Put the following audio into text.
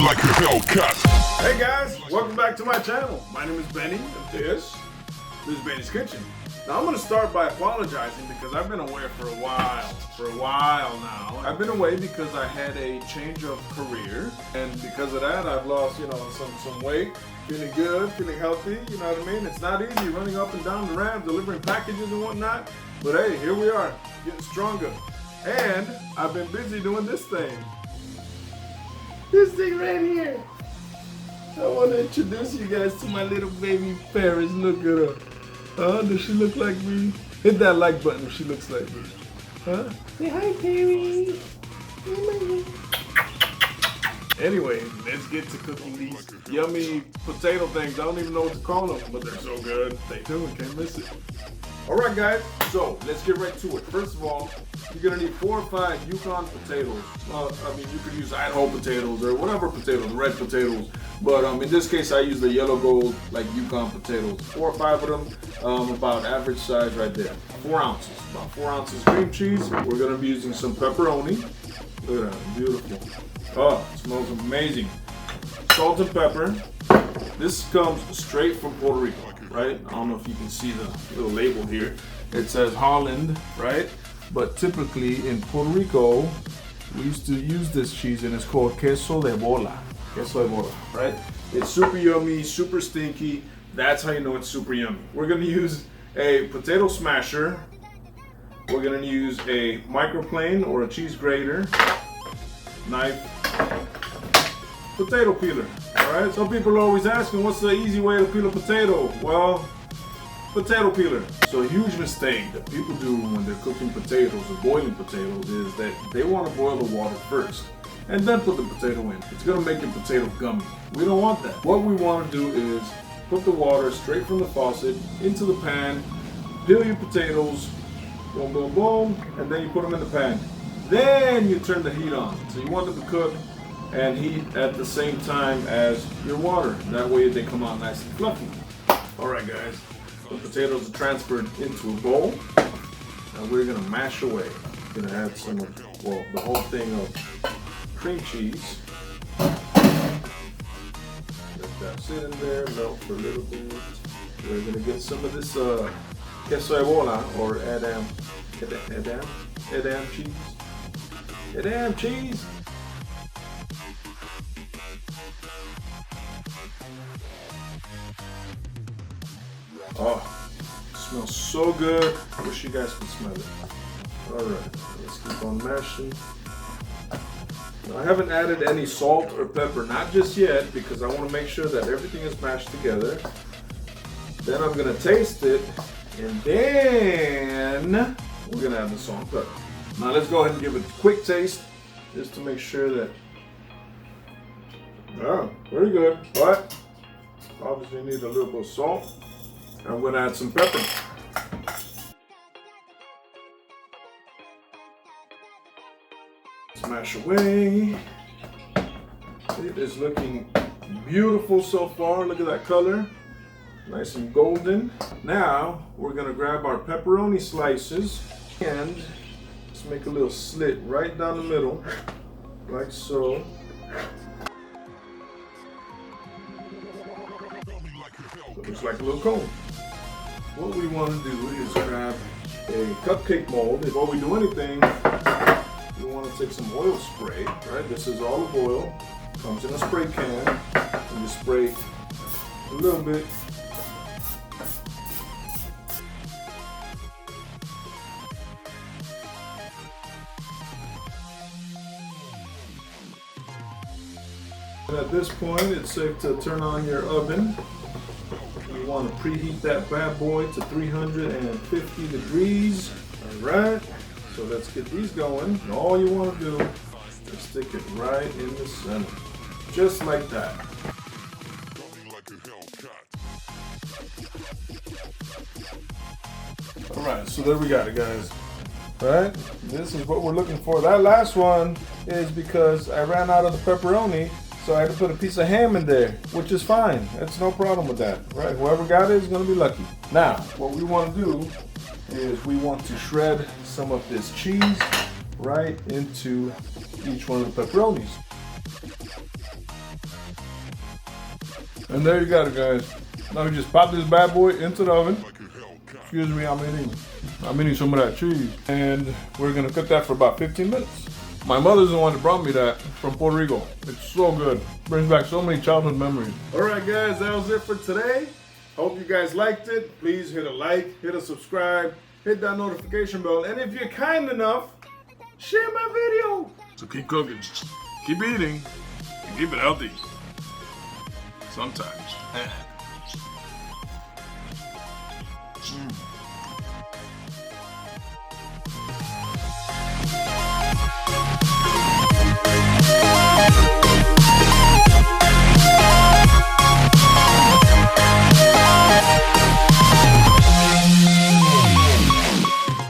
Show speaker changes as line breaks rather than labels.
like a Hellcat.
Hey guys, welcome back to my channel. My name is Benny, and this is Benny's Kitchen. Now I'm going to start by apologizing because I've been away for a while now. I've been away because I had a change of career, and because of that I've lost, some weight, feeling good, feeling healthy, you know what I mean? It's not easy running up and down the ramp, delivering packages and whatnot, but hey, here we are, getting stronger. And I've been busy doing this thing. This thing right here. I want to introduce you guys to my little baby Paris. Look at her. Huh? Does she look like me? Hit that like button if she looks like me. Huh? Say hi, Paris. Anyway, let's get to cooking these yummy potato things. I don't even know what to call them, but they're so good. Stay tuned, can't miss it. Alright guys, so let's get right to it. First of all, you're gonna need 4 or 5 Yukon potatoes. You could use Idaho potatoes or whatever potatoes, red potatoes. But in this case, I use the yellow gold, like Yukon potatoes. 4 or 5 of them, about average size right there. 4 ounces, about 4 ounces cream cheese. We're gonna be using some pepperoni. Look at that, beautiful. Oh, it smells amazing. Salt and pepper. This comes straight from Puerto Rico, right? I don't know if you can see the little label here. It says Holland, right? But typically in Puerto Rico, we used to use this cheese and it's called queso de bola. Queso de bola, right? It's super yummy, super stinky. That's how you know it's super yummy. We're gonna use a potato smasher. We're gonna use a microplane or a cheese grater, knife, potato peeler. Alright, some people are always asking what's the easy way to peel a potato? Well, potato peeler. So a huge mistake that people do when they're cooking potatoes or boiling potatoes is that they want to boil the water first and then put the potato in. It's going to make your potato gummy. We don't want that. What we want to do is put the water straight from the faucet into the pan, peel your potatoes, boom, boom, boom, and then you put them in the pan. Then you turn the heat on. So you want them to cook and heat at the same time as your water. That way they come out nice and fluffy. Alright guys, the potatoes are transferred into a bowl and we're gonna mash away. We're gonna add some of, the whole thing of cream cheese. Let that sit in there, melt for a little bit. We're gonna get some of this queso de bola or Edam cheese. Edam cheese. Oh, it smells so good. I wish you guys could smell it. Alright, let's keep on mashing. Now, I haven't added any salt or pepper, not just yet, because I want to make sure that everything is mashed together. Then I'm going to taste it, and then we're going to add the salt and pepper. Now let's go ahead and give it a quick taste, just to make sure that, oh, very good. But obviously need a little bit of salt. I'm going to add some pepper. Smash away. It is looking beautiful so far. Look at that color. Nice and golden. Now we're going to grab our pepperoni slices and let's make a little slit right down the middle, like so. Looks like a little cone. What we want to do is grab a cupcake mold. Before we do anything, we want to take some oil spray, right? This is olive oil. Comes in a spray can. And you spray a little bit. And at this point, it's safe to turn on your oven. You want to preheat that bad boy to 350 degrees. Alright, so let's get these going. And all you want to do is stick it right in the center. Just like that. Alright, so there we got it, guys. Alright, this is what we're looking for. That last one is because I ran out of the pepperoni. So I had to put a piece of ham in there, which is fine. That's no problem with that, right? Whoever got it is gonna be lucky. Now, what we wanna do is we want to shred some of this cheese right into each one of the pepperonis. And there you got it, guys. Now we just pop this bad boy into the oven. Excuse me, I'm eating some of that cheese. And we're gonna cook that for about 15 minutes. My mother's the one that brought me that from Puerto Rico. It's so good. Brings back so many childhood memories. All right, guys, that was it for today. Hope you guys liked it. Please hit a like, hit a subscribe, hit that notification bell. And if you're kind enough, share my video. So keep cooking, keep eating, and keep it healthy. Sometimes.